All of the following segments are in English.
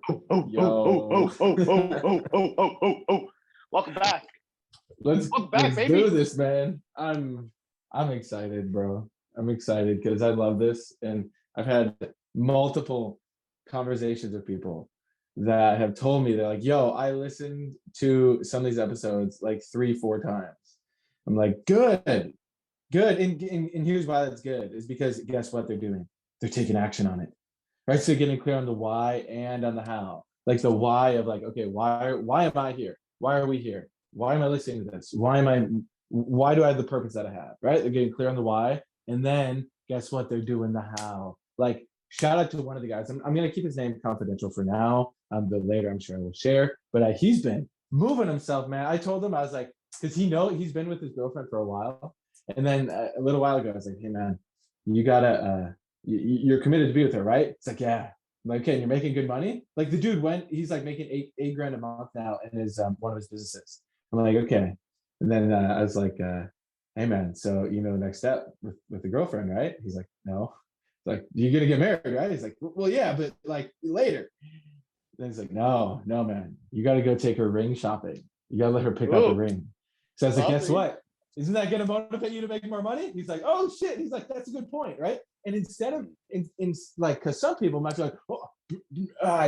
Yo. Welcome back. Let's baby. do this, man. I'm excited, bro. I'm excited because I love this, and I've had multiple conversations with people that have told me they're like, "Yo, I listened to some of these episodes like 3-4 times." I'm like, "Good, good." And here's why that's good is because guess what they're doing? They're taking action on it, right? So getting clear on the why and on the how. Like the why of like, okay, why am I here? Why are we here? Why am I listening to this? Why do I have the purpose that I have? Right? They're getting clear on the why. And then guess what? They're doing the how. Like, shout out to one of the guys. I'm gonna keep his name confidential for now. The later I'm sure I will share. But he's been moving himself, man. I told him, I was like, because he's been with his girlfriend for a while. And then a little while ago, I was like, hey man, you gotta you're committed to be with her, right? It's like, yeah. I'm like, okay, and you're making good money. Like the dude he's like making eight grand a month now in his one of his businesses. I'm like, okay. And then I was like, hey man, so next step with the girlfriend, right? He's like, no. It's like, you're gonna get married, right? He's like, well, yeah, but like later. Then he's like, no, man, you gotta go take her ring shopping. You gotta let her pick out the ring. So I was like, guess what? Isn't that gonna motivate you to make more money? He's like, oh shit. He's like, that's a good point, right? And instead of in like, because some people might be like, oh,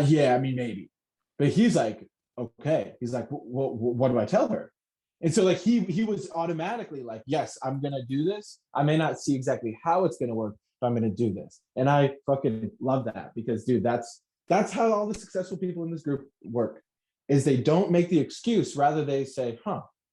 yeah, I mean maybe, but he's like, okay. He's like, well, what do I tell her? And so like he was automatically like, yes, I'm gonna do this. I may not see exactly how it's gonna work, but I'm gonna do this. And I fucking love that because, dude, that's how all the successful people in this group work. Is they don't make the excuse, rather they say,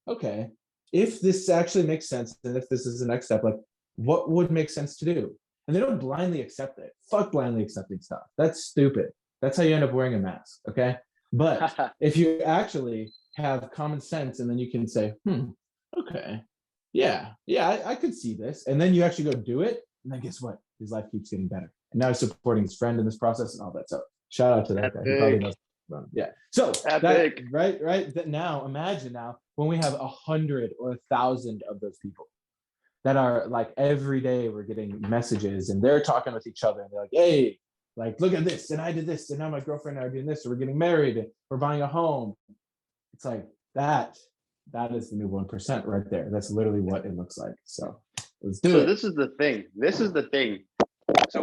okay, if this actually makes sense, and if this is the next step, like what would make sense to do? And they don't blindly accept it. Fuck blindly accepting stuff. That's stupid. That's how you end up wearing a mask. Okay. But if you actually have common sense and then you can say, okay, yeah, I could see this. And then you actually go do it. And then guess what? His life keeps getting better. And now he's supporting his friend in this process and all that. So shout out to that guy. He probably knows. Yeah. So that, right. That now imagine now when we have 100 or 1,000 of those people that are like every day we're getting messages and they're talking with each other and they're like, hey, like, look at this. And I did this. And now my girlfriend and I are doing this. So we're getting married and we're buying a home. It's like that is the new 1% right there. That's literally what it looks like. So let's do it. This is the thing. So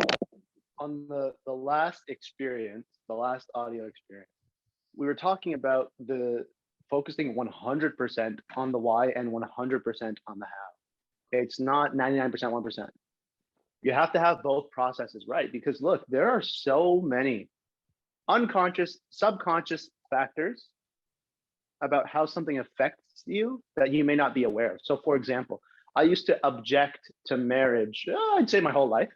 on the last experience, the last audio experience, we were talking about the focusing 100% on the why and 100% on the how. It's not 99%, 1%. You have to have both processes right because look, there are so many unconscious, subconscious factors about how something affects you that you may not be aware of. So for example, I used to object to marriage, I'd say my whole life,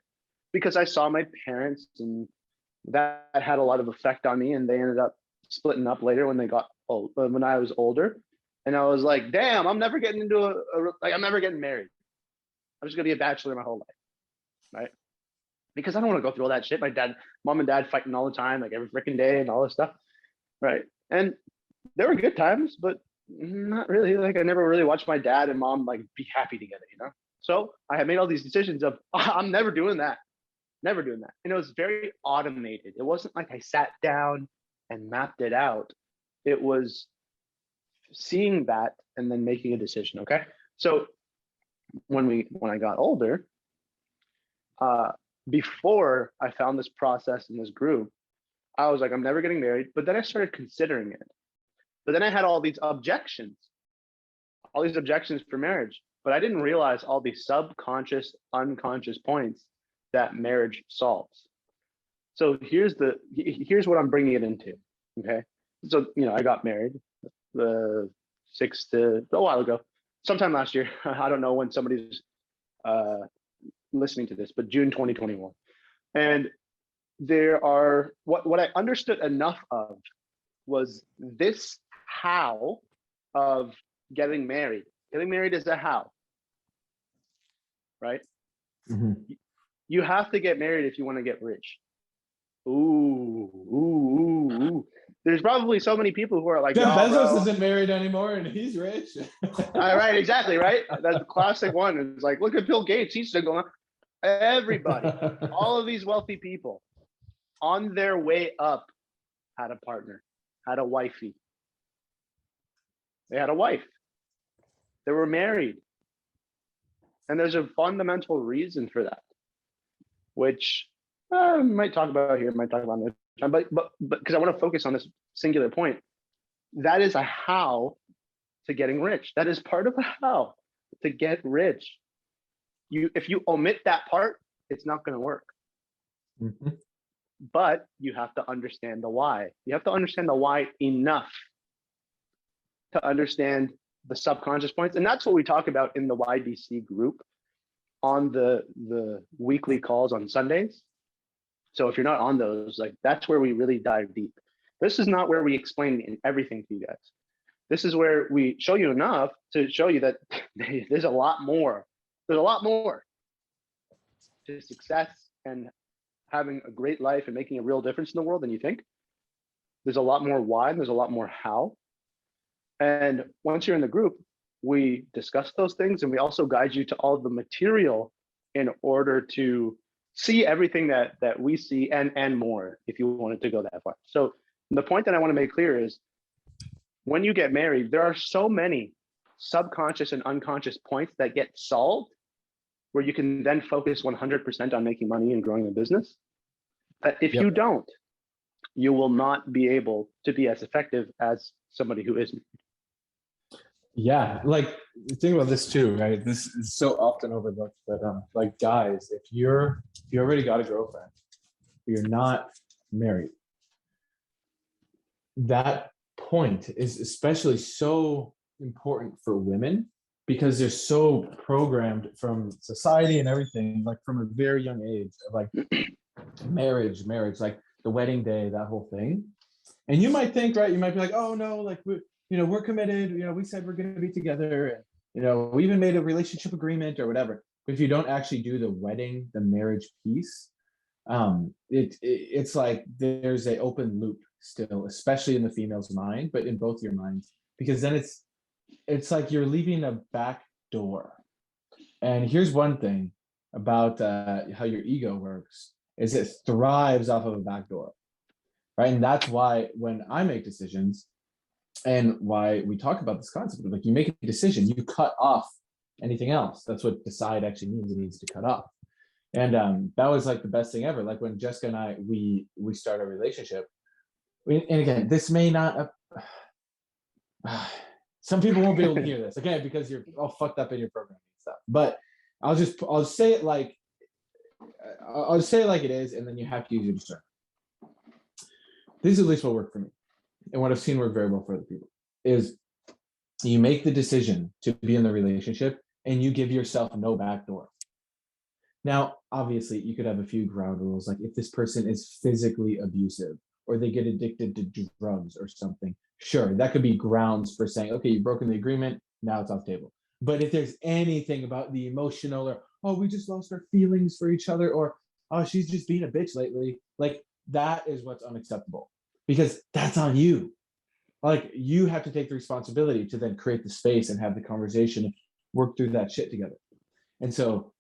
because I saw my parents and that had a lot of effect on me and they ended up splitting up later when they got old, when I was older. And I was like, damn, I'm never getting into I'm never getting married. I'm just gonna be a bachelor my whole life, right? Because I don't want to go through all that shit. My mom and dad fighting all the time, like every freaking day and all this stuff, right? And there were good times, but not really. Like I never really watched my dad and mom like be happy together, So I had made all these decisions of I'm never doing that, never doing that. And it was very automated. It wasn't like I sat down and mapped it out. It was seeing that and then making a decision. Okay, so when I got older, before I found this process in this group, I was like, I'm never getting married. But then I started considering it. But then I had all these objections for marriage. But I didn't realize all these subconscious, unconscious points that marriage solves. So here's what I'm bringing it into. Okay, so I got married a while ago, sometime last year. I don't know when somebody's listening to this, but June 2021. And there are what I understood enough of was this how of getting married. Getting married is a how, right? Mm-hmm. You have to get married if you want to get rich. Ooh. There's probably so many people who are like, Jeff Bezos isn't married anymore and he's rich. All right, exactly, right? That's the classic one. It's like, look at Bill Gates, he's single. Everybody, all of these wealthy people on their way up had a partner, had a wifey. They had a wife. They were married. And there's a fundamental reason for that, which we might talk about here, might talk about this time, but because I want to focus on this singular point, that is a how to getting rich. That is part of the how to get rich. If you omit that part, it's not going to work. Mm-hmm. But you have to understand the why. You have to understand the why enough to understand the subconscious points. And that's what we talk about in the YBC group on the weekly calls on Sundays. So if you're not on those, like, that's where we really dive deep. This is not where we explain everything to you guys. This is where we show you enough to show you that there's a lot more. There's a lot more to success and having a great life and making a real difference in the world than you think. There's a lot more why, and there's a lot more how. And once you're in the group, we discuss those things, and we also guide you to all the material in order to see everything that we see and more, if you wanted to go that far. So the point that I want to make clear is, when you get married, there are so many subconscious and unconscious points that get solved, where you can then focus 100% on making money and growing the business. That if you don't, you will not be able to be as effective as somebody who isn't. Yeah, like, think about this too, right? This is so often overlooked, but like, guys, if you already got a girlfriend, you're not married, that point is especially so important for women, because they're so programmed from society and everything, like from a very young age, of like marriage, like the wedding day, that whole thing. And you might think, right, you might be like, oh no, like, we're committed, we said we're going to be together, and we even made a relationship agreement or whatever. But if you don't actually do the wedding, the marriage piece, it's like there's an open loop still, especially in the female's mind, but in both your minds, because then it's like you're leaving a back door. And here's one thing about how your ego works, is it thrives off of a back door, right? And that's why when I make decisions, and why we talk about this concept of, like, you make a decision, you cut off anything else. That's what decide actually means. It means to cut off. And that was like the best thing ever. Like, when Jessica and I, we start a relationship, and again, this may not some people won't be able to hear this, again, because you're all fucked up in your programming stuff, but I'll say it like it is, and then you have to use your discernment. This is at least what worked for me, and what I've seen work very well for other people, is you make the decision to be in the relationship, and you give yourself no backdoor. Now, obviously, you could have a few ground rules, like if this person is physically abusive, or they get addicted to drugs or something, sure, that could be grounds for saying, okay, you've broken the agreement, now it's off the table. But if there's anything about the emotional, or, oh, we just lost our feelings for each other, or, oh, she's just being a bitch lately, like, that is what's unacceptable, because that's on you. Like, you have to take the responsibility to then create the space and have the conversation and work through that shit together. And so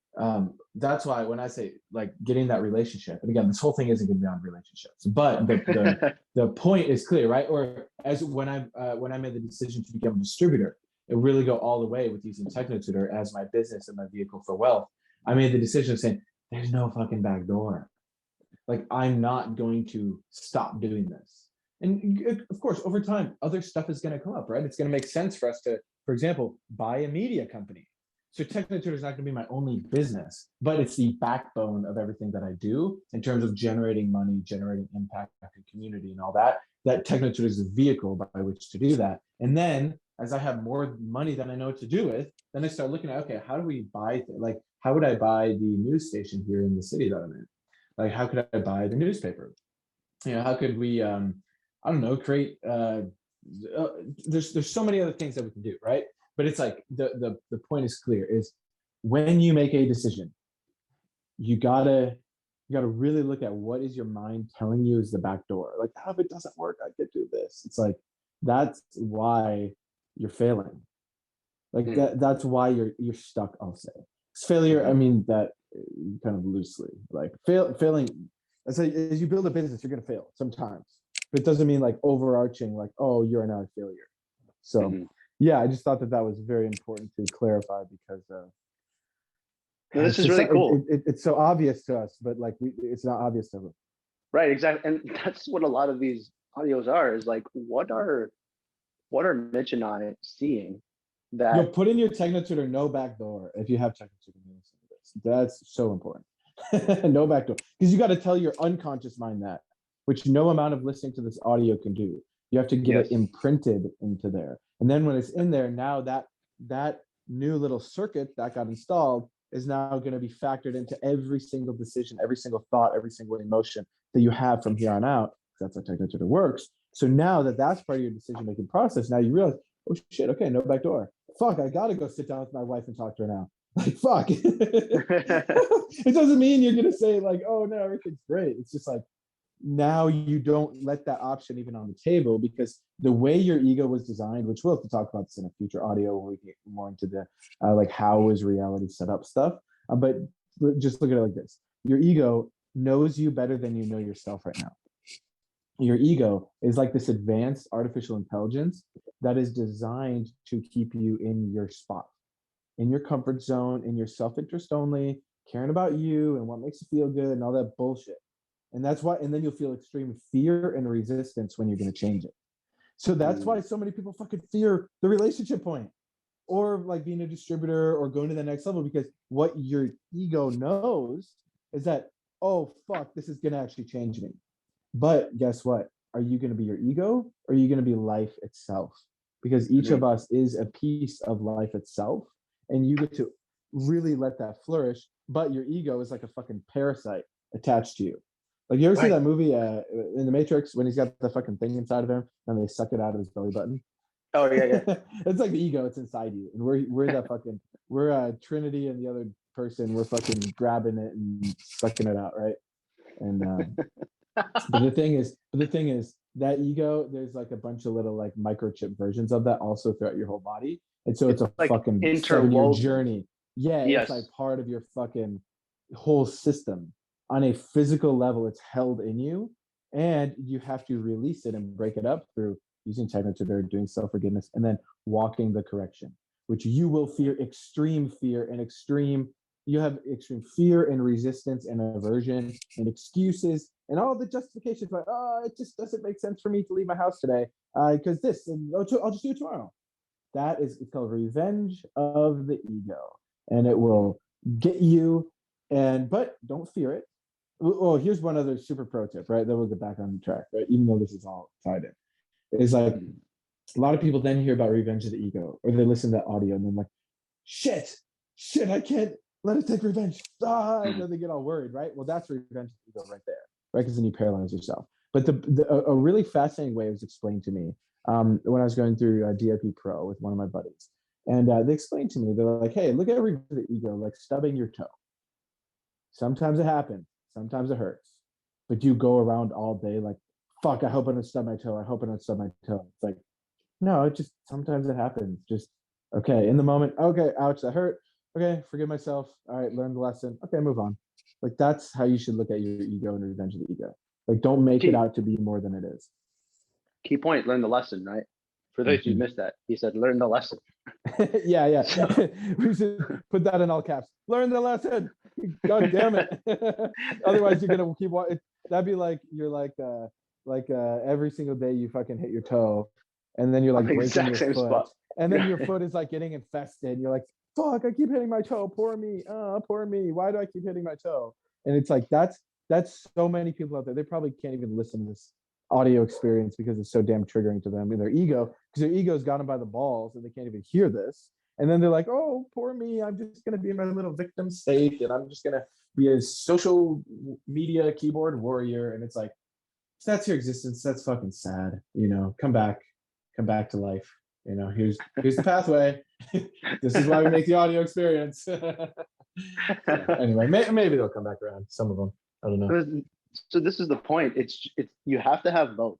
that's why when I say, like, getting that relationship, and again, this whole thing isn't going to be on relationships, but the point is clear, right? Or as when I made the decision to become a distributor and really go all the way with using TechnoTutor as my business and my vehicle for wealth, I made the decision of saying, there's no fucking back door. Like, I'm not going to stop doing this. And of course, over time, other stuff is going to come up, right? It's going to make sense for us to, for example, buy a media company. So TechnoTutor is not going to be my only business, but it's the backbone of everything that I do in terms of generating money, generating impact in community and all that. That TechnoTutor is the vehicle by which to do that. And then as I have more money than I know what to do with, then I start looking at, okay, how do we buy, like, how would I buy the news station here in the city that I'm in? Like, how could I buy the newspaper? How could we, I don't know, create, there's so many other things that we can do, right? But it's like, the point is clear, is when you make a decision, you gotta really look at what is your mind telling you is the back door. Like, oh, if it doesn't work, I could do this. It's like, that's why you're failing. Like, that's why you're stuck, I'll say. It's failure, I mean that kind of loosely. Like, failing, as you build a business, you're gonna fail sometimes. but it doesn't mean like overarching, like, oh, you're not a failure. So yeah, I just thought that was very important to clarify because No, this it's is just really cool. it's so obvious to us, but like it's not obvious to them. Right, exactly. And that's what a lot of these audios are, is like, what are Mitch and I seeing You'll that? put in your technotutor no backdoor if you have technotutor. That's so important. No backdoor, because you got to tell your unconscious mind that, which no amount of listening to this audio can do. You have to get it Yes. imprinted into there, and then when it's in there, now that new little circuit that got installed is now going to be factored into every single decision, every single thought, every single emotion that you have from here on out. That's how technotutor works. So now that that's part of your decision making process, now you realize, oh shit, okay, no backdoor. Fuck, I gotta go sit down with my wife and talk to her now. Like, fuck. It doesn't mean you're gonna say like, oh no, everything's great. It's just like, now you don't let that option even on the table, because the way your ego was designed, which we'll have to talk about this in a future audio when we get more into the like how is reality set up stuff. But just look at it like this: your ego knows you better than you know yourself right now. Your ego is like this advanced artificial intelligence that is designed to keep you in your spot, in your comfort zone, in your self-interest only, caring about you and what makes you feel good and all that bullshit. And that's why, and then you'll feel extreme fear and resistance when you're going to change it. So that's why so many people fucking fear the relationship point, or like being a distributor or going to the next level, because what your ego knows is that, oh fuck, this is going to actually change me. But guess what? Are you going to be your ego, or are you going to be life itself? Because each of us is a piece of life itself, and you get to really let that flourish. But your ego is like a fucking parasite attached to you. Like, you ever see that movie in the Matrix when he's got the fucking thing inside of him and they suck it out of his belly button? Oh yeah. It's like the ego, it's inside you, and we're that fucking, we're Trinity and the other person, we're fucking grabbing it and sucking it out, right? And but the thing is that ego, there's like a bunch of little like microchip versions of that also throughout your whole body, and so it's a like fucking 7-year interwoven. journey. Yeah, Yes. it's like part of your fucking whole system. On a physical level, it's held in you, and you have to release it and break it up through using technotutor, doing self-forgiveness, and then walking the correction, which you will fear extreme fear and you have extreme fear and resistance and aversion and excuses and all the justifications, like, oh, it just doesn't make sense for me to leave my house today because this, and I'll just do it tomorrow. That is, it's called revenge of the ego, and it will get you. But don't fear it. Oh, here's one other super pro tip, right? Then we'll get back on the track, right? Even though this is all tied in, is like a lot of people then hear about revenge of the ego, or they listen to that audio and then like, shit, I can't let it take revenge. And then they get all worried, right? Well, that's revenge of the ego right there, right? Because then you paralyze yourself. But a really fascinating way it was explained to me when I was going through DIP Pro with one of my buddies. And they explained to me, they're like, hey, look at revenge of the ego like stubbing your toe. Sometimes it happens. Sometimes it hurts. But you go around all day like, fuck, I hope I don't stub my toe. I hope I don't stub my toe. It's like, no, it just, sometimes it happens. Just, okay, in the moment, okay, ouch, that hurt. Okay, forgive myself. All right, learn the lesson. Okay, move on. Like, that's how you should look at your ego and revenge of the ego. Like, don't make it out to be more than it is. Key point, learn the lesson, right? For those who missed that, he said, learn the lesson. Yeah. We should put that in all caps. Learn the lesson. God damn it. Otherwise, you're going to keep watching. That'd be like, you're like every single day you fucking hit your toe, and then you're like breaking your foot. Spot. And then your foot is like getting infested. You're like, fuck, I keep hitting my toe. Poor me. Poor me. Why do I keep hitting my toe? And it's like, that's so many people out there. They probably can't even listen to this audio experience because it's so damn triggering to them in their ego, because their ego's got them by the balls and they can't even hear this. And then they're like, oh, poor me. I'm just going to be in my little victim state, and I'm just going to be a social media keyboard warrior. And it's like, that's your existence. That's fucking sad. Come back to life. Here's the pathway. This is why we make the audio experience. Anyway, maybe they'll come back around. Some of them, I don't know. So this is the point. It's you have to have both.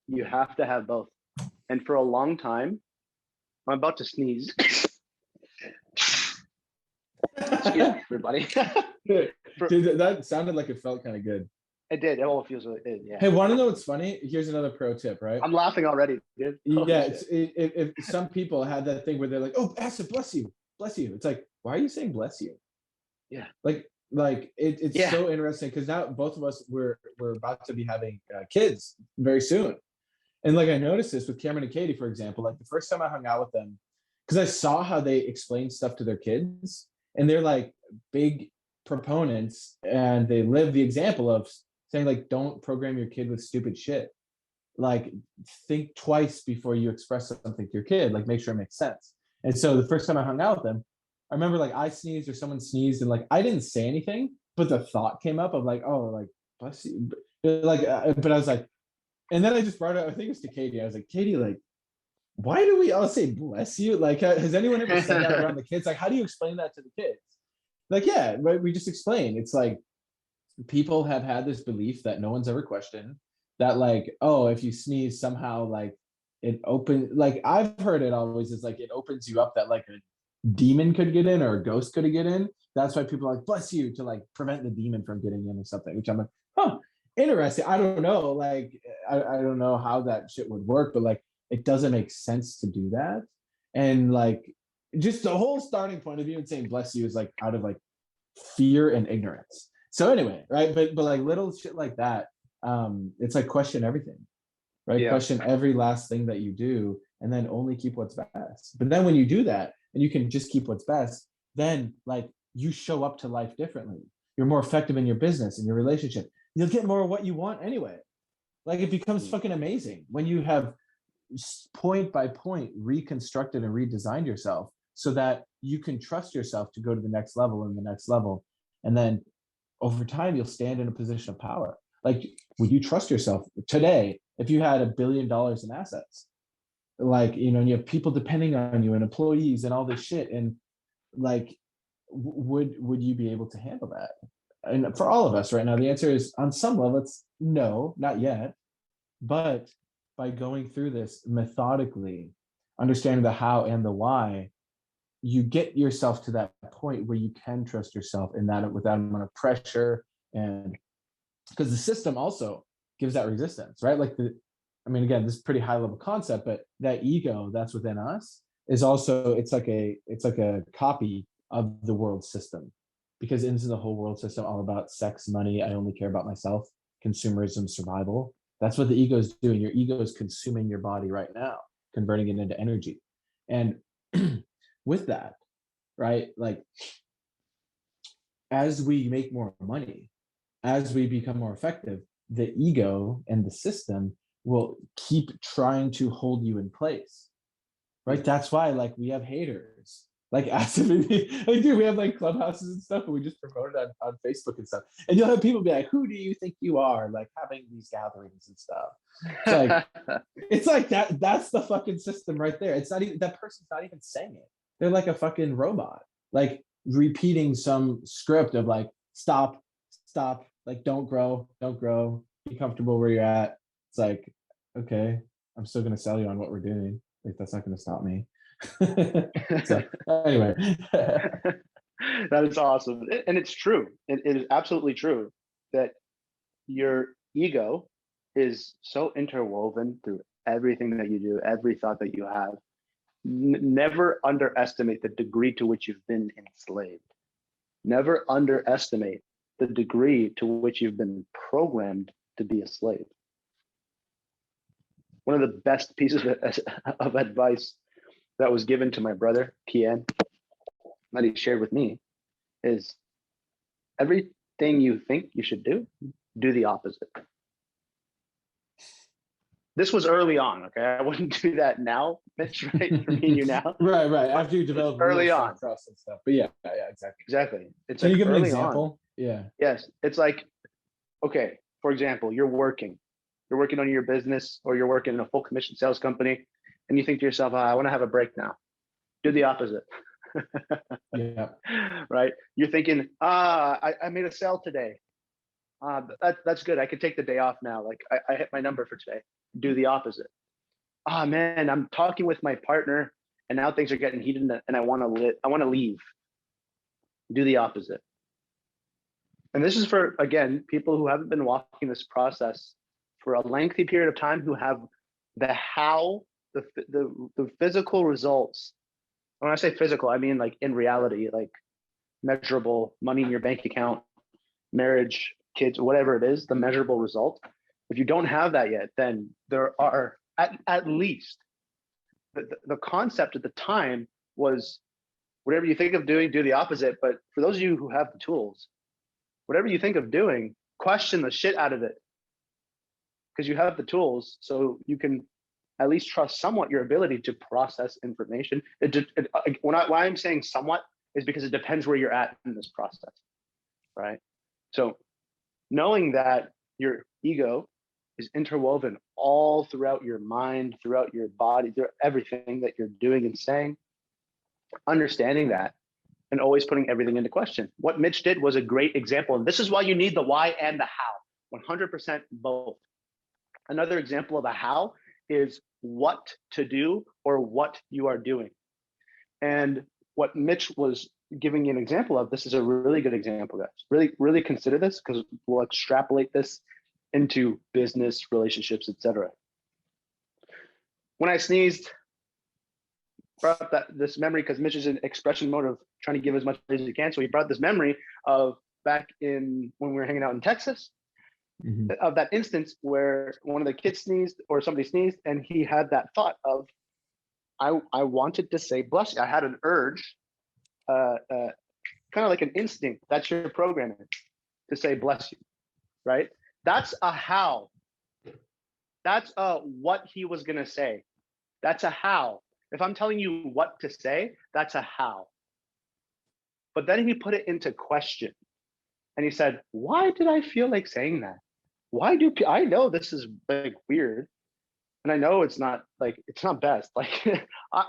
You have to have both. And for a long time, I'm about to sneeze. Excuse me, everybody. Dude, that sounded like it felt kind of good. It did. It all feels like it. Yeah. Hey, want to know what's funny? Here's another pro tip, right? I'm laughing already, dude. Yeah, if some people have that thing where they're like, "Oh, Pastor, bless you, bless you." It's like, why are you saying bless you? Yeah. It's Yeah. so interesting because now both of us we're about to be having kids very soon, and like I noticed this with Cameron and Katie, for example. Like the first time I hung out with them, because I saw how they explain stuff to their kids, and they're like big proponents, and they live the example of saying like, "Don't program your kid with stupid shit." Like think twice before you express something to your kid, like make sure it makes sense. And so the first time I hung out with them, I remember like I sneezed or someone sneezed and like I didn't say anything, but the thought came up of like, oh, like bless you, but I was like, and then I just brought it, I think it was to Katie. I was like, Katie, like, why do we all say bless you? Like, has anyone ever said that around the kids? Like, how do you explain that to the kids? Like, yeah, right. We just explain. It's like people have had this belief that no one's ever questioned that like, oh, if you sneeze somehow like it open, like I've heard it always is like it opens you up that like a demon could get in or a ghost could get in. That's why people are like bless you to like prevent the demon from getting in or something, which I'm like, huh, interesting. I don't know, like I don't know how that shit would work, but like it doesn't make sense to do that. And like just the whole starting point of even saying bless you is like out of like fear and ignorance. So anyway, right? But like little shit like that, it's like question everything, right? Yeah. Question every last thing that you do, and then only keep what's best. But then when you do that, and you can just keep what's best, then like you show up to life differently. You're more effective in your business, in your relationship. You'll get more of what you want anyway. Like it becomes fucking amazing when you have point by point reconstructed and redesigned yourself so that you can trust yourself to go to the next level and the next level. And then over time, you'll stand in a position of power. Like, would you trust yourself today if you had $1 billion in assets? Like, you know, and you have people depending on you and employees and all this shit. And like, would you be able to handle that? And for all of us right now, the answer is on some level, it's no, not yet. But by going through this methodically, understanding the how and the why, you get yourself to that point where you can trust yourself in that without amount of pressure. And because the system also gives that resistance, right? Like I mean, again, this is pretty high level concept, but that ego that's within us is also, it's like a copy of the world system, because into the whole world system all about sex, money, I only care about myself, consumerism, survival. That's what the ego is doing. Your ego is consuming your body right now, converting it into energy. And with that, right? Like as we make more money, as we become more effective, the ego and the system will keep trying to hold you in place, right? That's why like we have haters. Like actively, like dude, we have like clubhouses and stuff, and we just promote it on Facebook and stuff. And you'll have people be like, "Who do you think you are?" Like having these gatherings and stuff. It's like that. That's the fucking system right there. It's not even that person's not even saying it. They're like a fucking robot, like repeating some script of like, "Stop, stop, like don't grow, be comfortable where you're at." It's like, okay, I'm still gonna sell you on what we're doing. Like that's not gonna stop me. So anyway. That is awesome. And it's true. It is absolutely true that your ego is so interwoven through everything that you do, every thought that you have. Never underestimate the degree to which you've been enslaved. Never underestimate the degree to which you've been programmed to be a slave. One of the best pieces of advice that was given to my brother, Kian, that he shared with me is everything you think you should do the opposite. This was early on, okay? I wouldn't do that now, Mitch, right? For me and you now. Right. After you develop early on trust and stuff. But yeah, exactly. Exactly. It's Can like you give an early example? on. Yeah. Yes. It's like, okay, for example, you're working on your business, or you're working in a full commission sales company, and you think to yourself, I want to have a break now. Do the opposite. Yeah. Right? You're thinking, I made a sale today. That's good. I could take the day off now. Like I hit my number for today. Do the opposite. Man, I'm talking with my partner and now things are getting heated and I want to leave. Do the opposite. And this is for, again, people who haven't been walking this process for a lengthy period of time, who have the how, the physical results. When I say physical, I mean like in reality, like measurable money in your bank account, marriage, kids, whatever it is, the measurable result. If you don't have that yet, then there are at least the concept at the time was whatever you think of doing, do the opposite. But for those of you who have the tools, whatever you think of doing, question the shit out of it, because you have the tools, so you can at least trust somewhat your ability to process information. Why I'm saying somewhat is because it depends where you're at in this process, right? So knowing that your ego is interwoven all throughout your mind, throughout your body, through everything that you're doing and saying, understanding that, and always putting everything into question. What Mitch did was a great example. And this is why you need the why and the how, 100% both. Another example of a how is what to do or what you are doing. And what Mitch was giving you an example of, this is a really good example, guys. Really, really consider this, because we'll extrapolate this into business, relationships, etc. When I sneezed, brought up this memory, because Mitch is in expression mode of trying to give as much as he can. So he brought this memory of back in when we were hanging out in Texas, of that instance where one of the kids sneezed or somebody sneezed, and he had that thought of, I wanted to say bless you. I had an urge, kind of like an instinct. That's your programming, to say bless you, right? That's a how. That's a what he was gonna say. That's a how. If I'm telling you what to say, that's a how. But then he put it into question, and he said, why did I feel like saying that? Why do I know this is like weird, and I know it's not best. Like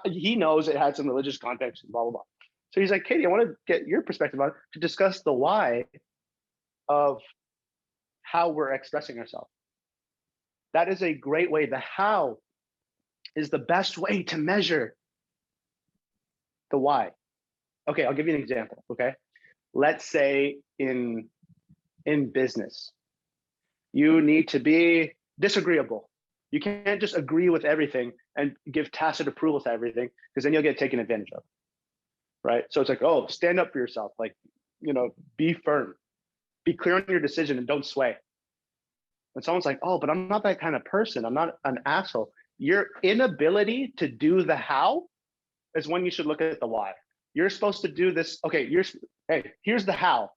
he knows it had some religious context and blah blah blah. So he's like, Katie, I want to get your perspective on it to discuss the why of how we're expressing ourselves. That is a great way. The how is the best way to measure the why. Okay, I'll give you an example. Okay, let's say in business, you need to be disagreeable. You can't just agree with everything and give tacit approval to everything, because then you'll get taken advantage of, right? So it's like, oh, stand up for yourself. Like, be firm, be clear on your decision, and don't sway. When someone's like, oh, but I'm not that kind of person, I'm not an asshole, your inability to do the how is when you should look at the why. You're supposed to do this. Okay, hey, here's the how.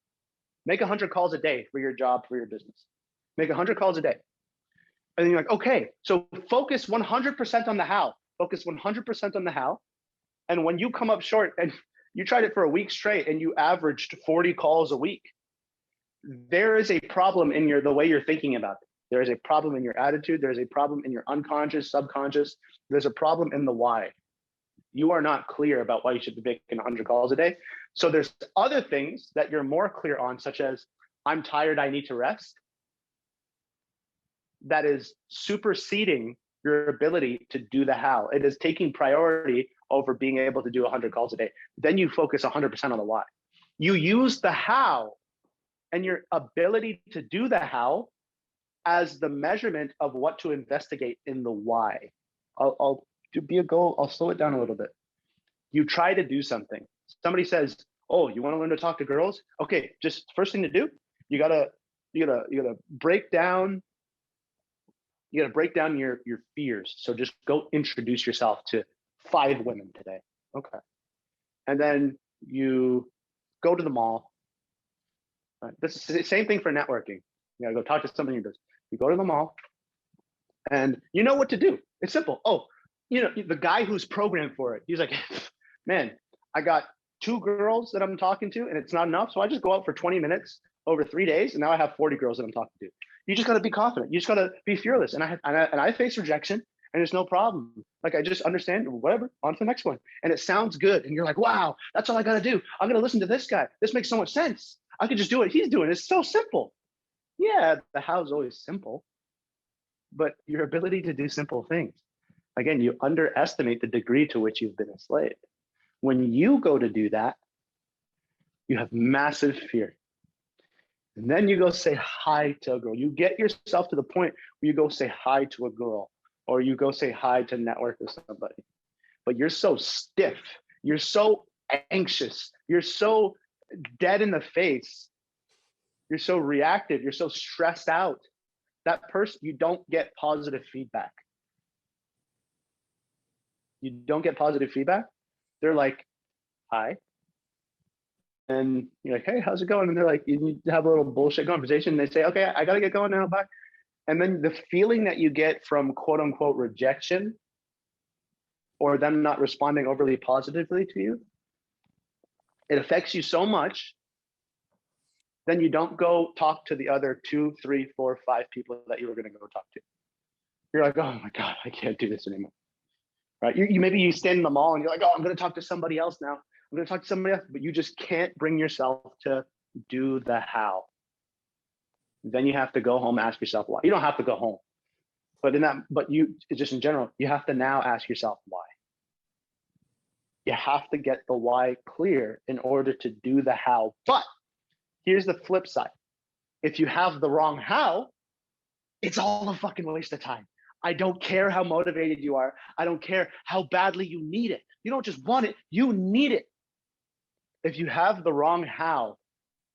Make 100 calls a day for your job, for your business. Make 100 calls a day. And then you're like, okay, so focus 100% on the how. Focus 100% on the how. And when you come up short, and you tried it for a week straight and you averaged 40 calls a week, there is a problem in the way you're thinking about it. There is a problem in your attitude. There's a problem in your unconscious, subconscious. There's a problem in the why. You are not clear about why you should be making 100 calls a day. So there's other things that you're more clear on, such as, I'm tired, I need to rest. That is superseding your ability to do the how. It is taking priority over being able to do 100 calls a day. Then you focus 100% on the why. You use the how and your ability to do the how as the measurement of what to investigate in the why. I'll slow it down a little bit. You try to do something. Somebody says, oh, you want to learn to talk to girls? Okay, just first thing to do, you gotta break down your fears. So just go introduce yourself to 5 women today. Okay. And then you go to the mall. This is the same thing for networking. You gotta go talk to somebody in your business. You go to the mall and you know what to do. It's simple. Oh, the guy who's programmed for it, he's like, man, I got 2 girls that I'm talking to and it's not enough. So I just go out for 20 minutes over 3 days. And now I have 40 girls that I'm talking to. You just got to be confident. You just got to be fearless. And I face rejection and it's no problem. Like, I just understand, whatever, on to the next one. And it sounds good. And you're like, wow, that's all I got to do. I'm going to listen to this guy. This makes so much sense. I could just do what he's doing. It's so simple. Yeah, the how's always simple, but your ability to do simple things. Again, you underestimate the degree to which you've been enslaved. When you go to do that, you have massive fear. And then you go say hi to a girl. You get yourself to the point where you go say hi to a girl, or you go say hi to network with somebody. But you're so stiff, you're so anxious, you're so dead in the face, you're so reactive, you're so stressed out. That person, you don't get positive feedback. You don't get positive feedback. They're like, hi. And you're like, hey, how's it going? And they're like, you have a little bullshit conversation. And they say, okay, I got to get going now. Bye. And then the feeling that you get from quote unquote rejection, or them not responding overly positively to you, it affects you so much. Then you don't go talk to the other 2, 3, 4, 5 people that you were going to go talk to. You're like, oh my God, I can't do this anymore. Right? You maybe you stand in the mall and you're like, oh, I'm going to talk to somebody else now. I'm going to talk to somebody else, but you just can't bring yourself to do the how. Then you have to go home, ask yourself why. You don't have to go home, but you just in general, you have to now ask yourself why. You have to get the why clear in order to do the how. But here's the flip side. If you have the wrong how, it's all a fucking waste of time. I don't care how motivated you are. I don't care how badly you need it. You don't just want it, you need it. If you have the wrong how,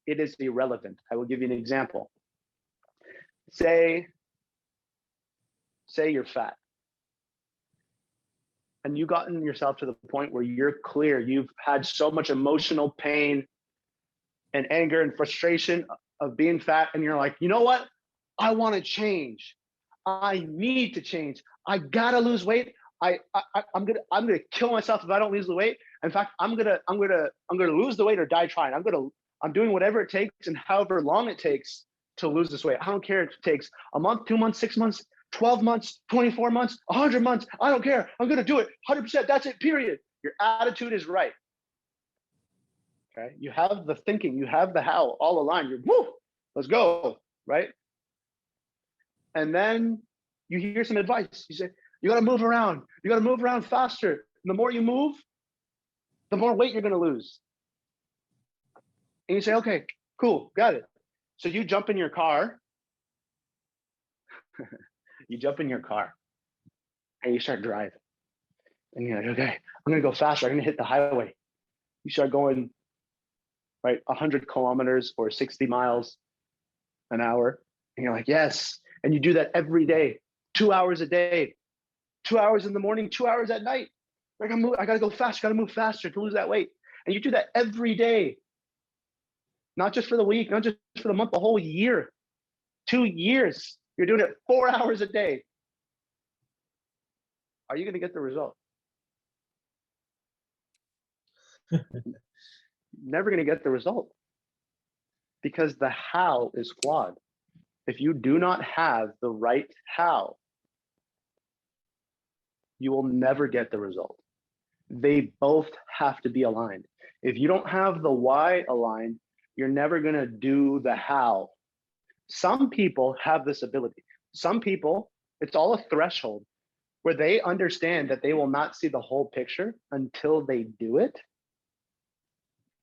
it is irrelevant. I will give you an example. Say you're fat. And you've gotten yourself to the point where you're clear. You've had so much emotional pain and anger and frustration of being fat. And you're like, you know what? I want to change. I need to change. I gotta lose weight. I'm gonna kill myself if I don't lose the weight. In fact, I'm gonna lose the weight or die trying. I'm doing whatever it takes and however long it takes to lose this weight. I don't care if it takes a month, 2 months, 6 months, 12 months, 24 months, 100 months. I don't care. I'm gonna do it 100%. That's it, period. Your attitude is right. Okay, you have the thinking, you have the how all aligned. You're woo, let's go, right? And then you hear some advice. You say, you gotta move around. You gotta move around faster. And the more you move, the more weight you're gonna lose. And you say, okay, cool, got it. So you jump in your car. You jump in your car and you start driving. And you're like, okay, I'm gonna go faster. I'm gonna hit the highway. You start going, right, 100 kilometers or 60 miles an hour. And you're like, yes. And you do that every day, 2 hours a day, 2 hours in the morning, 2 hours at night. Like, I gotta go faster, gotta move faster to lose that weight. And you do that every day, not just for the week, not just for the month, the whole year, 2 years. You're doing it 4 hours a day. Are you gonna get the result? Never gonna get the result, because the how is flawed. If you do not have the right how, you will never get the result. They both have to be aligned. If you don't have the why aligned, you're never gonna do the how. Some people have this ability. Some people, it's all a threshold where they understand that they will not see the whole picture until they do it,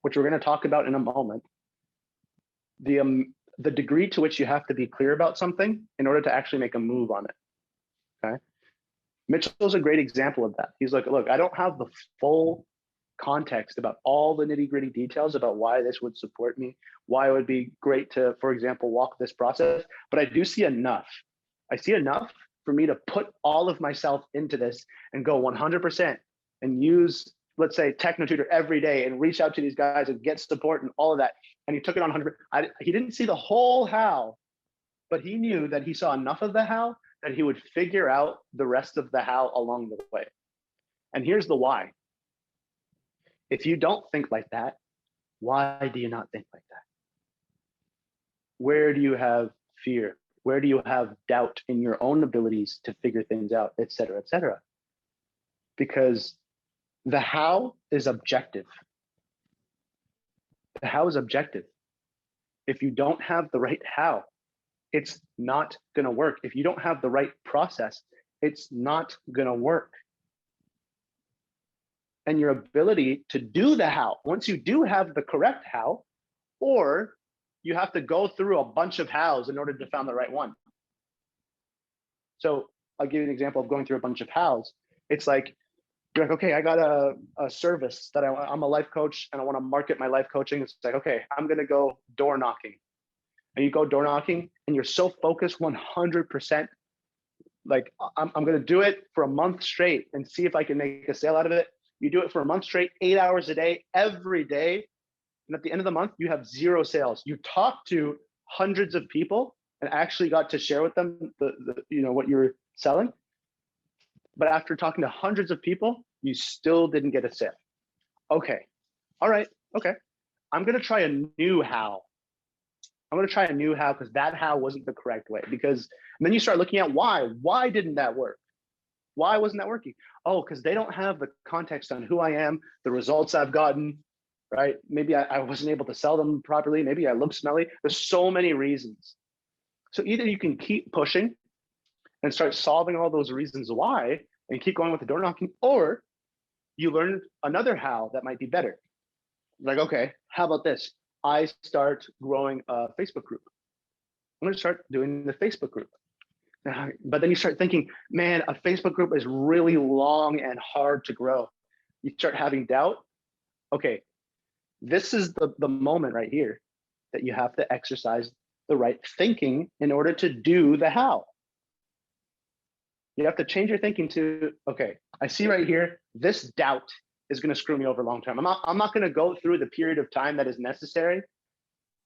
which we're gonna talk about in a moment. The degree to which you have to be clear about something in order to actually make a move on it, okay? Mitchell's a great example of that. He's like, look, I don't have the full context about all the nitty gritty details about why this would support me, why it would be great to, for example, walk this process, but I do see enough. I see enough for me to put all of myself into this and go 100% and use, let's say, TechnoTutor every day and reach out to these guys and get support and all of that. And he took it on 100. He didn't see the whole how, but he knew that he saw enough of the how that he would figure out the rest of the how along the way. And here's the why. If you don't think like that, why do you not think like that? Where do you have fear? Where do you have doubt in your own abilities to figure things out, et cetera, et cetera? Because the how is objective. The how is objective. If you don't have the right how, it's not gonna work. If you don't have the right process, it's not gonna work. And your ability to do the how, once you do have the correct how, or you have to go through a bunch of hows in order to find the right one. So I'll give you an example of going through a bunch of hows. It's like, you're like, okay, I got a service that I'm a life coach and I want to market my life coaching. It's like, okay, I'm going to go door knocking. And you go door knocking and you're so focused 100%. Like, I'm going to do it for a month straight and see if I can make a sale out of it. You do it for a month straight, 8 hours a day, every day. And at the end of the month, you have 0 sales. You talk to hundreds of people and actually got to share with them what you're selling. But after talking to hundreds of people, you still didn't get a sale. Okay. All right. Okay. I'm going to try a new how. I'm going to try a new how because that how wasn't the correct way. Because then you start looking at why. Why didn't that work? Why wasn't that working? Oh, because they don't have the context on who I am, the results I've gotten, right? Maybe I wasn't able to sell them properly. Maybe I look smelly. There's so many reasons. So either you can keep pushing and start solving all those reasons why and keep going with the door knocking, or you learn another how that might be better. Like, okay, how about this? I start growing a Facebook group. I'm gonna start doing the Facebook group. But then you start thinking, man, a Facebook group is really long and hard to grow. You start having doubt. Okay, this is the moment right here that you have to exercise the right thinking in order to do the how. You have to change your thinking to, okay, I see right here, this doubt is going to screw me over long term. I'm not going to go through the period of time that is necessary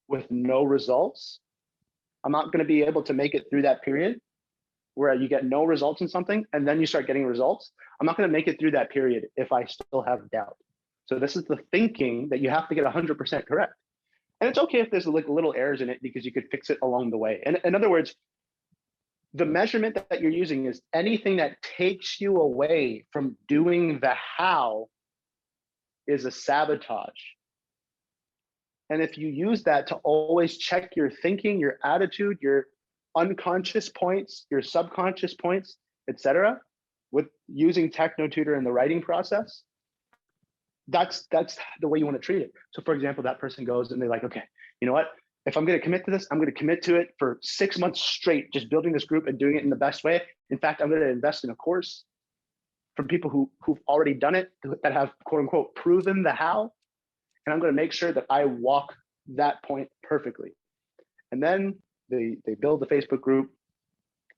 with no results. I'm not going to be able to make it through that period where you get no results in something and then you start getting results. I'm not going to make it through that period if I still have doubt. So this is the thinking that you have to get 100% correct. And it's okay if there's like little errors in it because you could fix it along the way. And in other words, the measurement that you're using is anything that takes you away from doing the how is a sabotage. And if you use that to always check your thinking, your attitude, your unconscious points, your subconscious points, etc., with using TechnoTutor in the writing process, that's the way you want to treat it. So for example, that person goes and they're like, okay, you know what? If I'm going to commit to this, I'm going to commit to it for 6 months straight, just building this group and doing it in the best way. In fact, I'm going to invest in a course from people who've already done it, that have quote unquote proven the how. And I'm going to make sure that I walk that point perfectly. And then they build the Facebook group.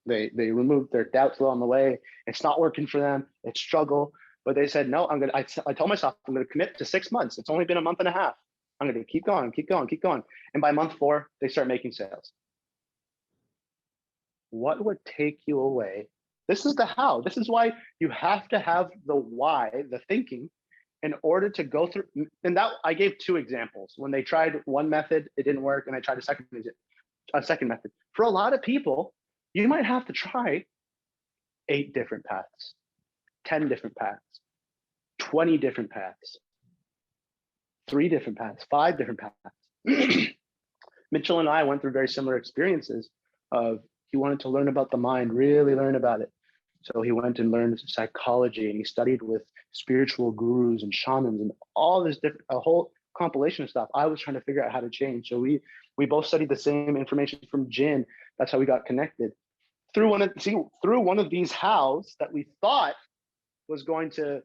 They remove their doubts along the way. It's not working for them. It's struggle. But they said, no, I told myself I'm going to commit to 6 months. It's only been a month and a half. I'm going to keep going, keep going, keep going. And by month 4, they start making sales. What would take you away? This is the how. This is why you have to have the why, the thinking, in order to go through. And that I gave 2 examples. When they tried one method, it didn't work, and I tried a second method. For a lot of people, you might have to try 8 different paths, 10 different paths, 20 different paths, 3 different paths, 5 different paths. Mitchell and I went through very similar experiences of, he wanted to learn about the mind, really learn about it. So he went and learned psychology, and he studied with spiritual gurus and shamans and all this different, a whole compilation of stuff. I was trying to figure out how to change. So we both studied the same information from Jin. That's how we got connected. Through one of these hows that we thought was going to,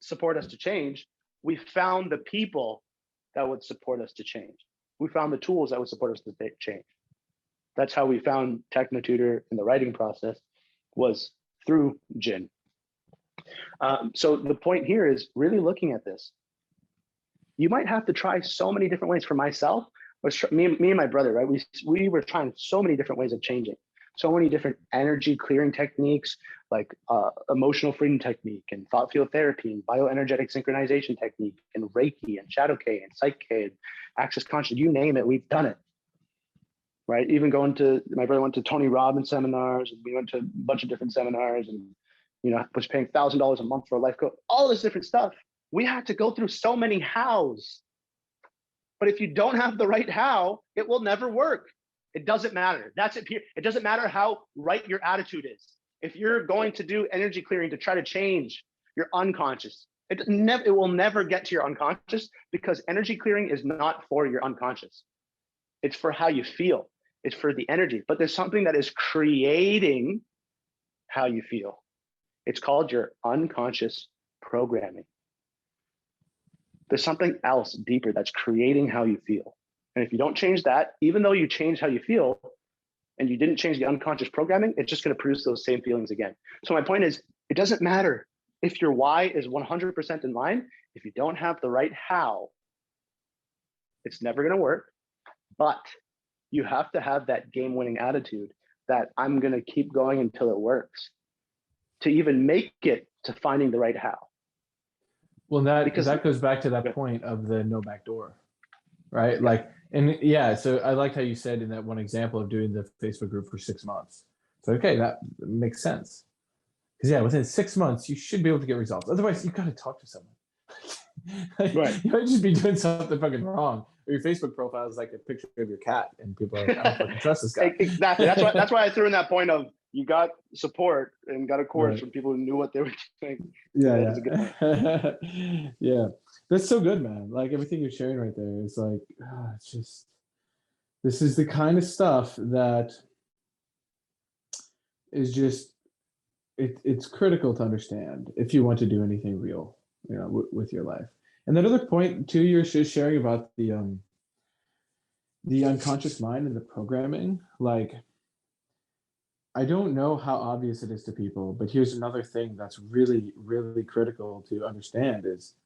support us to change, we found the people that would support us to change. We found the tools that would support us to change. That's how we found TechnoTutor in the writing process, was through Jin. So the point here is really looking at this. You might have to try so many different ways. For myself, me and my brother, right? We were trying so many different ways of changing. So many different energy clearing techniques, like emotional freedom technique and thought field therapy and bioenergetic synchronization technique and Reiki and Shadow K and Psych K and Access Conscious, you name it, we've done it. Right? Even my brother went to Tony Robbins seminars, and we went to a bunch of different seminars, and was paying $1,000 a month for a life coach, all this different stuff. We had to go through so many hows. But if you don't have the right how, it will never work. It doesn't matter. That's it. It doesn't matter how right your attitude is. If you're going to do energy clearing to try to change your unconscious, it will never get to your unconscious, because energy clearing is not for your unconscious. It's for how you feel. It's for the energy. But there's something that is creating how you feel. It's called your unconscious programming. There's something else deeper that's creating how you feel. And if you don't change that, even though you change how you feel and you didn't change the unconscious programming, it's just going to produce those same feelings again. So my point is, it doesn't matter if your why is 100% in line. If you don't have the right how, it's never going to work. But you have to have that game-winning attitude that I'm going to keep going until it works to even make it to finding the right how. Well, that goes back to that point of the no back door, right? Yeah. Like, and yeah, so I liked how you said in that one example of doing the Facebook group for 6 months. So, okay, that makes sense. Because yeah, within 6 months, you should be able to get results. Otherwise, you got to talk to someone. Like, Right. you might just be doing something fucking wrong. Or your Facebook profile is like a picture of your cat, and people are like, I don't fucking trust this guy. Exactly. That's why I threw in that point of you got support and got a course Right. from people who knew what they were doing. Yeah, That is a good yeah. Yeah, that's so good, man. Like everything you're sharing right there is like, it's just, this is the kind of stuff that is just, it's critical to understand if you want to do anything real, with your life. And that other point too, you're just sharing about the unconscious mind and the programming, like, I don't know how obvious it is to people, but here's another thing that's really, really critical to understand is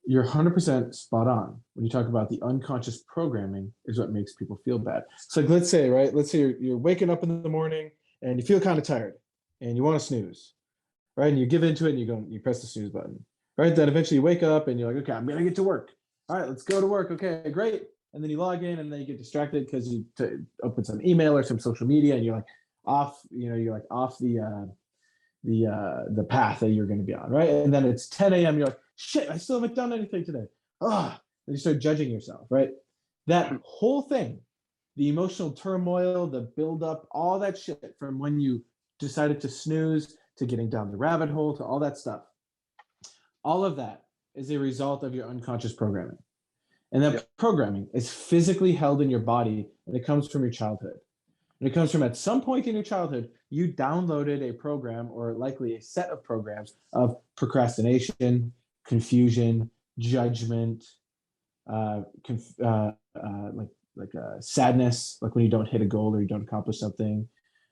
you're 100% spot on when you talk about the unconscious programming is what makes people feel bad. So like, let's say you're waking up in the morning and you feel kind of tired and you want to snooze, right? And you give into it and you press the snooze button, right? Then eventually you wake up and you're like, okay, I'm going to get to work. All right, let's go to work. Okay, great. And then you log in and then you get distracted because you open some email or some social media and you're like off the path that you're going to be on, right? And then it's 10 a.m. You're like, shit, I still haven't done anything today. And you start judging yourself, right? That whole thing, the emotional turmoil, the buildup, all that shit from when you decided to snooze to getting down the rabbit hole to all that stuff, all of that is a result of your unconscious programming. And that programming is physically held in your body, and it comes from your childhood. And it comes from at some point in your childhood, you downloaded a program or likely a set of programs of procrastination, confusion, judgment, sadness, like when you don't hit a goal or you don't accomplish something.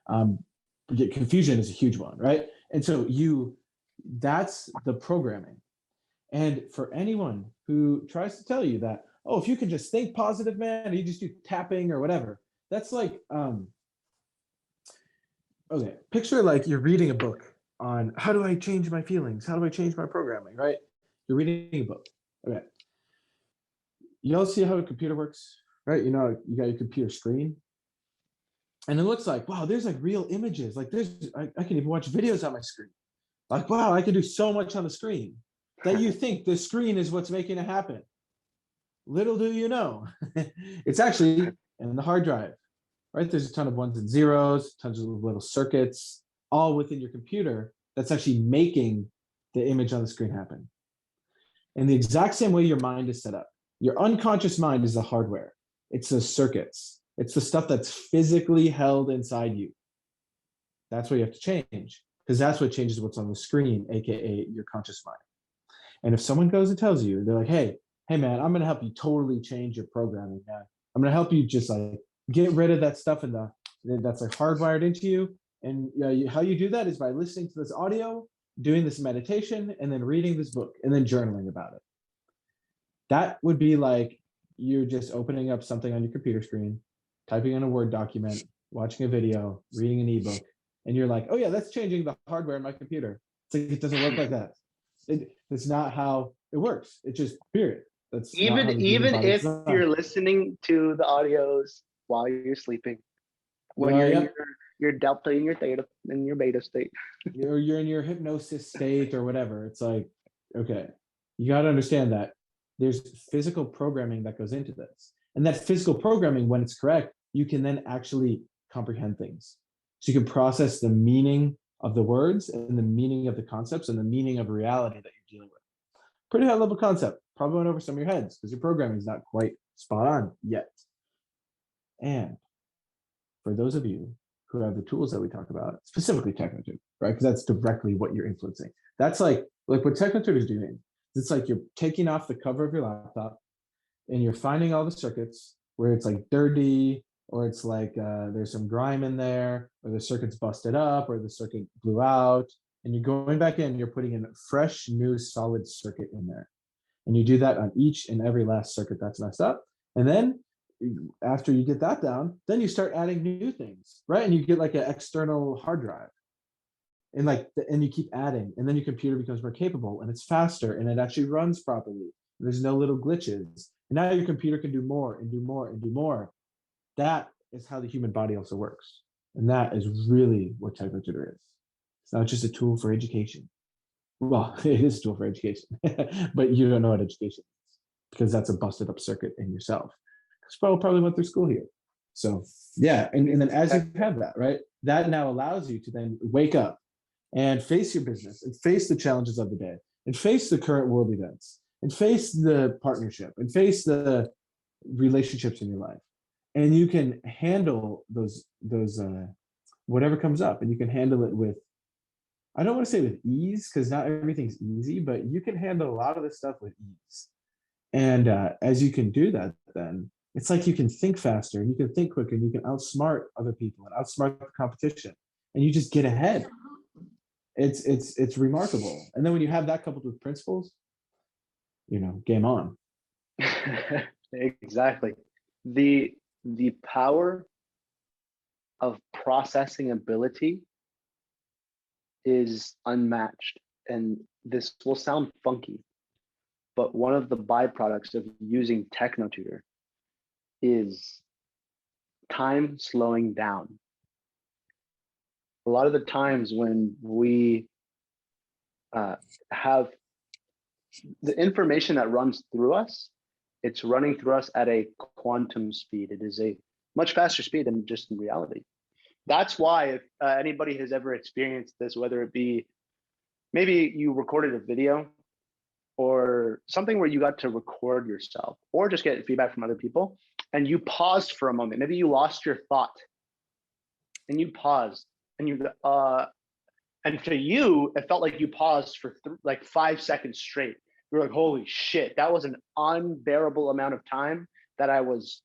Confusion is a huge one, right? And so that's the programming. And for anyone who tries to tell you that, oh, if you can just think positive, man, or you just do tapping or whatever, that's like, okay, picture like you're reading a book on how do I change my feelings? How do I change my programming, right? You're reading a book. Okay. You all see how a computer works, right? You got your computer screen. And it looks like, wow, there's like real images. Like I can even watch videos on my screen. Like, wow, I can do so much on the screen that you think the screen is what's making it happen. Little do you know, it's actually in the hard drive, right? There's a ton of ones and zeros, tons of little circuits, all within your computer that's actually making the image on the screen happen. In the exact same way your mind is set up. Your unconscious mind is the hardware. It's the circuits. It's the stuff that's physically held inside you. That's what you have to change, because that's what changes what's on the screen, aka your conscious mind. And if someone goes and tells you, they're like, hey man, I'm going to help you totally change your programming, man. I'm going to help you just like get rid of that stuff that's like hardwired into you. And how you do that is by listening to this audio, doing this meditation, and then reading this book, and then journaling about it. That would be like you're just opening up something on your computer screen, typing in a Word document, watching a video, reading an ebook, and you're like, oh yeah, that's changing the hardware in my computer. It's like, it doesn't work like that. That's not how it works. It's just period. That's even if you're listening to the audios while you're sleeping, when you're in your delta and your theta and your beta state, you're in your hypnosis state or whatever. It's like, okay, you got to understand that there's physical programming that goes into this, and that physical programming, when it's correct, you can then actually comprehend things. So you can process the meaning of the words and the meaning of the concepts and the meaning of reality that you're dealing with. Pretty high level concept. Probably went over some of your heads because your programming is not quite spot on yet. And for those of you who have the tools that we talk about, specifically Technotutor, right? Because that's directly what you're influencing. That's like what Technotutor is doing. It's like you're taking off the cover of your laptop and you're finding all the circuits where it's like dirty, or it's like there's some grime in there, or the circuit's busted up, or the circuit blew out, and you're going back in, you're putting in a fresh, new, solid circuit in there. And you do that on each and every last circuit that's messed up. And then after you get that down, then you start adding new things, right? And you get like an external hard drive. And you keep adding, and then your computer becomes more capable and it's faster and it actually runs properly. There's no little glitches. And now your computer can do more and do more and do more. That is how the human body also works. And that is really what Technotutor is. It's not just a tool for education. Well, it is a tool for education, but you don't know what education is because that's a busted up circuit in yourself. Because probably went through school here. So yeah, and then as you have that, right, that now allows you to then wake up and face your business and face the challenges of the day and face the current world events and face the partnership and face the relationships in your life. And you can handle those whatever comes up, and you can handle it with, I don't want to say with ease, because not everything's easy, but you can handle a lot of this stuff with ease. And as you can do that, then it's like you can think faster and you can think quicker and you can outsmart other people and outsmart the competition, and you just get ahead. It's remarkable. And then when you have that coupled with principles, game on. Exactly. The power of processing ability is unmatched. And this will sound funky, but one of the byproducts of using Technotutor is time slowing down. A lot of the times when we have the information that runs through us, it's running through us at a quantum speed. It is a much faster speed than just in reality. That's why if anybody has ever experienced this, whether it be maybe you recorded a video or something where you got to record yourself or just get feedback from other people, and you paused for a moment, maybe you lost your thought and you paused and and to you, it felt like you paused for like 5 seconds straight. You're like, holy shit, that was an unbearable amount of time that I was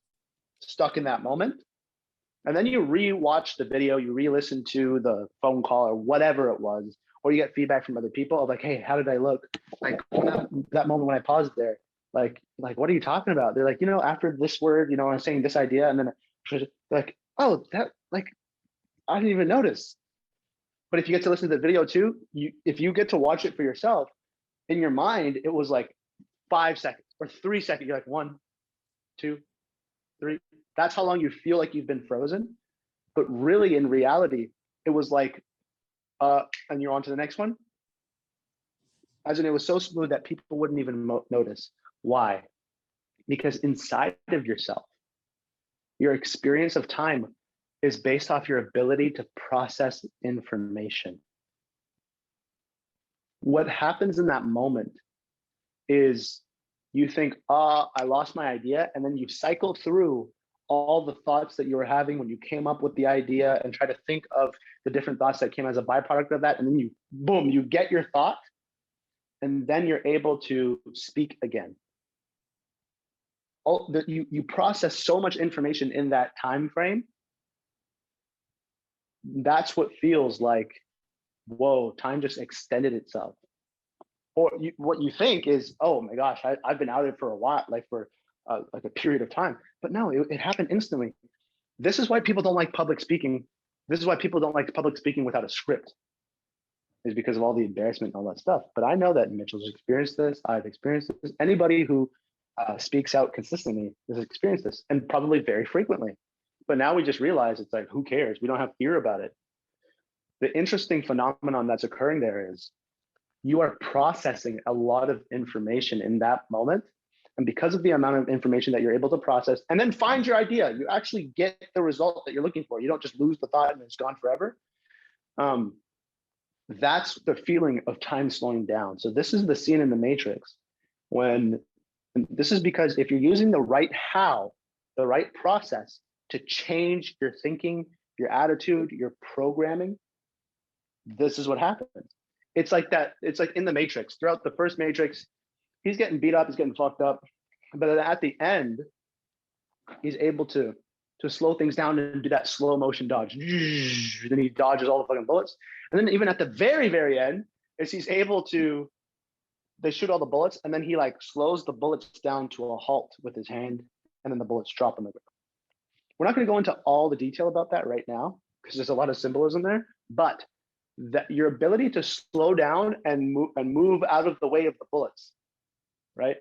stuck in that moment. And then you re-watch the video, you re-listen to the phone call or whatever it was, or you get feedback from other people of like, hey, how did I look? Like that moment when I paused there, like, what are you talking about? They're like, after this word, I'm saying this idea. And then like, oh, that, like, I didn't even notice. But if you get to listen to the video too, if you get to watch it for yourself, in your mind, it was like 5 seconds or 3 seconds. You're like 1, 2, 3. That's how long you feel like you've been frozen. But really, in reality, it was like, and you're on to the next one. As in, it was so smooth that people wouldn't even notice. Why? Because inside of yourself, your experience of time is based off your ability to process information. What happens in that moment is you think, I lost my idea. And then you cycle through all the thoughts that you were having when you came up with the idea and try to think of the different thoughts that came as a byproduct of that. And then you get your thought, and then you're able to speak again. You process so much information in that time frame. That's what feels like, whoa, time just extended itself. Or what you think is, oh my gosh, I've been out of it for a while, like for like a period of time. But no, it happened instantly. This is why people don't like public speaking. This is why people don't like public speaking without a script, is because of all the embarrassment and all that stuff. But I know that Mitchell's experienced this. I've experienced this. Anybody who speaks out consistently has experienced this, and probably very frequently. But now we just realize it's like, who cares? We don't have fear about it. The interesting phenomenon that's occurring there is you are processing a lot of information in that moment. And because of the amount of information that you're able to process and then find your idea, you actually get the result that you're looking for. You don't just lose the thought and it's gone forever. That's the feeling of time slowing down. So this is the scene in the Matrix and this is because if you're using the right process to change your thinking, your attitude, your programming, this is what happens. It's like that. It's like in the Matrix. Throughout the first Matrix, he's getting beat up, he's getting fucked up, but at the end, he's able to slow things down and do that slow motion dodge. Then he dodges all the fucking bullets. And then even at the very, very end, is he's able to, they shoot all the bullets, and then he like slows the bullets down to a halt with his hand, and then the bullets drop on the ground. We're not going to go into all the detail about that right now because there's a lot of symbolism there, but that your ability to slow down and move out of the way of the bullets, right?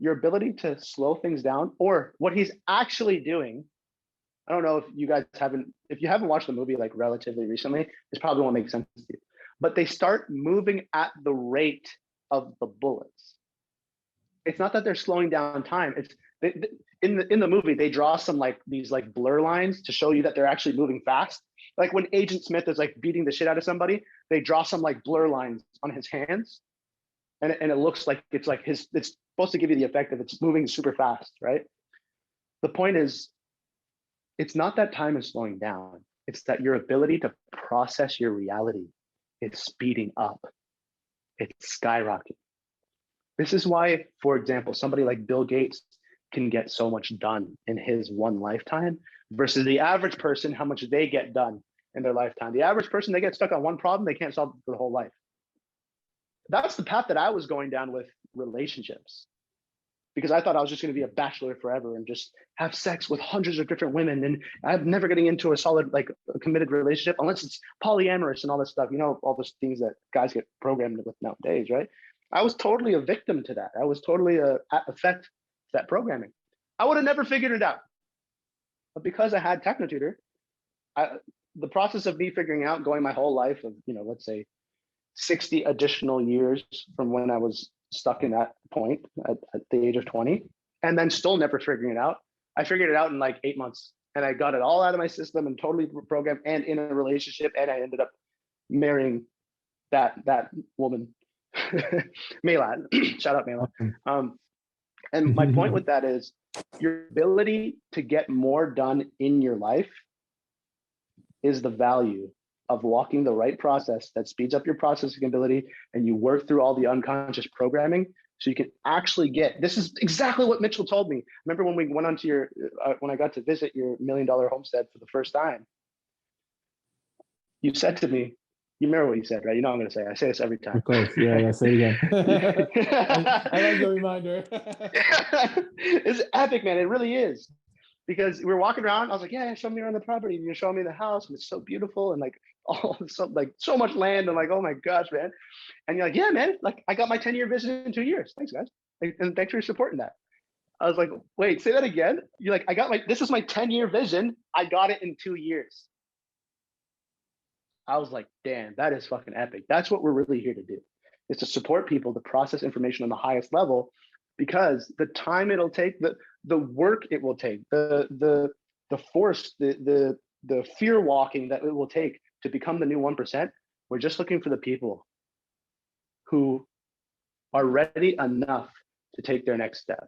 Your ability to slow things down, or what he's actually doing. I don't know if you guys if you haven't watched the movie like relatively recently, this probably won't make sense to you, but they start moving at the rate of the bullets. It's not that they're slowing down time. It's in the movie, they draw some like these like blur lines to show you that they're actually moving fast. Like when Agent Smith is like beating the shit out of somebody, they draw some like blur lines on his hands, and it looks like it's like it's supposed to give you the effect of it's moving super fast, right? The point is, it's not that time is slowing down. It's that your ability to process your reality is speeding up. It's skyrocketing. This is why, for example, somebody like Bill Gates can get so much done in his one lifetime versus the average person, how much they get done in their lifetime. The average person, they get stuck on one problem, they can't solve it for the whole life. That's the path that I was going down with relationships, because I thought I was just going to be a bachelor forever and just have sex with hundreds of different women. And I'm never getting into a solid, like a committed relationship unless it's polyamorous and all this stuff, you know, all those things that guys get programmed with nowadays, right? I was totally a victim to that. I was totally a effect to that programming. I would have never figured it out. But because I had TechnoTutor, the process of me figuring out, going my whole life of, you know, let's say 60 additional years from when I was stuck in that point at the age of 20, and then still never figuring it out. I figured it out in like 8 months, and I got it all out of my system and totally programmed and in a relationship, and I ended up marrying that woman, Maylad. Shout out Maylad. And my point with that is your ability to get more done in your life is the value of walking the right process that speeds up your processing ability, and you work through all the unconscious programming so you can actually get, this is exactly what Mitchell told me. Remember when we went onto your, when I got to visit your $1 million homestead for the first time, you said to me, you remember what you said, right? You know what I'm going to say. I say this every time. Of course. Yeah, say it again. I like the reminder. It's epic, man. It really is. Because we were walking around, I was like, yeah, show me around the property. And you're showing me the house, and it's so beautiful, and like so much land, and like, oh my gosh, man. And you're like, yeah, man, like I got my 10-year vision in 2 years. Thanks, guys. And thanks for supporting that. I was like, wait, say that again. You're like, this is my 10-year vision. I got it in 2 years. I was like, damn, that is fucking epic. That's what we're really here to do, is to support people to process information on the highest level, because the time it'll take, the work it will take, the force, the fear walking that it will take to become the new 1%. We're just looking for the people who are ready enough to take their next step,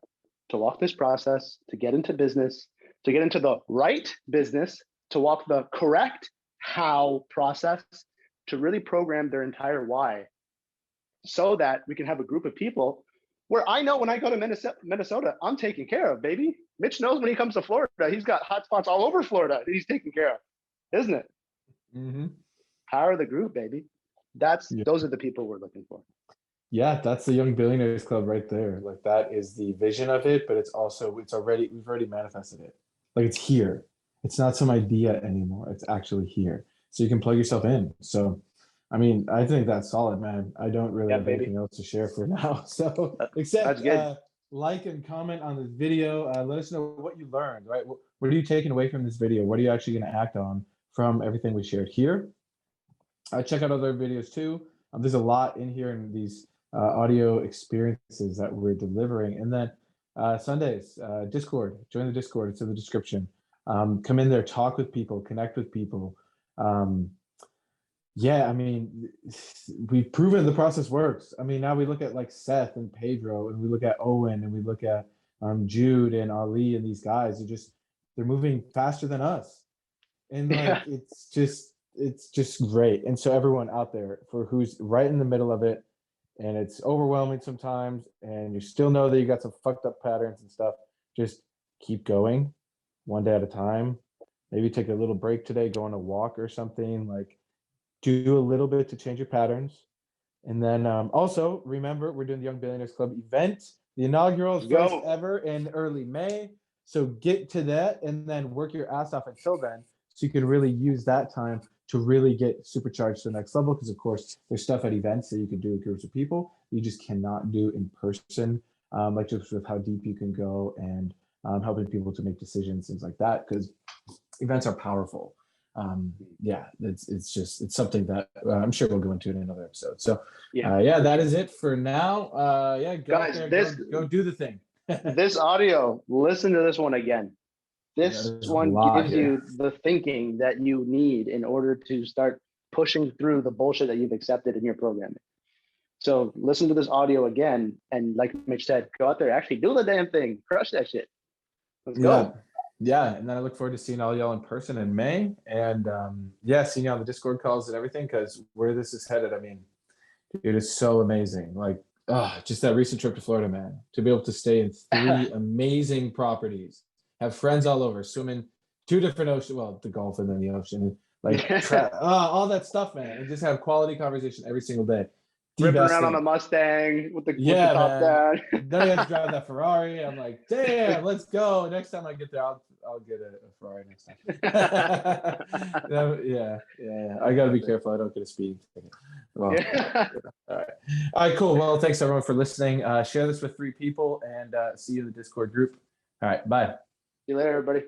to walk this process, to get into business, to get into the right business, to walk the correct how process, to really program their entire why, so that we can have a group of people where I know when I go to Minnesota, I'm taken care of, baby. Mitch knows when he comes to Florida, he's got hotspots all over Florida that he's taken care of, isn't it? Mm-hmm. Power of the group, baby. Those are the people we're looking for. Yeah, that's the Young Billionaires Club right there. Like that is the vision of it, but we've already manifested it. Like it's here. It's not some idea anymore. It's actually here. So you can plug yourself in. So, I mean, I think that's solid, man. I don't really have anything else to share for now. So, except like and comment on this video. Let us know what you learned, right? What are you taking away from this video? What are you actually going to act on from everything we shared here? Check out other videos too. There's a lot in here in these audio experiences that we're delivering. And then Sundays, Discord, join the Discord. It's in the description. Come in there, talk with people, connect with people. Yeah, I mean, we've proven the process works. I mean, now we look at like Seth and Pedro, and we look at Owen, and we look at Jude and Ali and these guys. They're just they're moving faster than us. And like, Yeah. it's just great. And so everyone out there for who's right in the middle of it, and it's overwhelming sometimes, and you still know that you got some fucked up patterns and stuff, just keep going one day at a time. Maybe take a little break today, go on a walk or something, like do a little bit to change your patterns. And then also remember, we're doing the Young Billionaires Club event, the inaugural Let's first go. ever in early May. So get to that and then work your ass off until then, so you can really use that time to really get supercharged to the next level. Because of course, there's stuff at events that you can do with groups of people you just cannot do in person, like just with how deep you can go and helping people to make decisions, things like that. Because events are powerful. Yeah, it's something that I'm sure we'll go into in another episode. So yeah, that is it for now. Yeah, go out Guys, there, go do the thing. this audio, listen to this one again. This There's a one lot gives here. you the thinking that you need in order to start pushing through the bullshit that you've accepted in your programming. So listen to this audio again, and like Mitch said, go out there, actually do the damn thing, crush that shit. Let's go. Yeah, and then I look forward to seeing all y'all in person in May, and yeah, seeing y'all on the Discord calls and everything, because where this is headed, I mean, it is so amazing. Like, just that recent trip to Florida, man, to be able to stay in 3 amazing properties, have friends all over, swimming 2 different oceans, well, the Gulf and then the ocean, like all that stuff, man, and just have quality conversation every single day. Ripping around on a Mustang with the top down. Then I have to drive that Ferrari. I'm like, damn, let's go. Next time I get there, I'll get a Ferrari next time. Yeah. I gotta be careful. I don't get a speeding ticket. Well, all right, cool. Well, thanks everyone for listening. Share this with 3 people, and see you in the Discord group. All right, bye. See you later, everybody.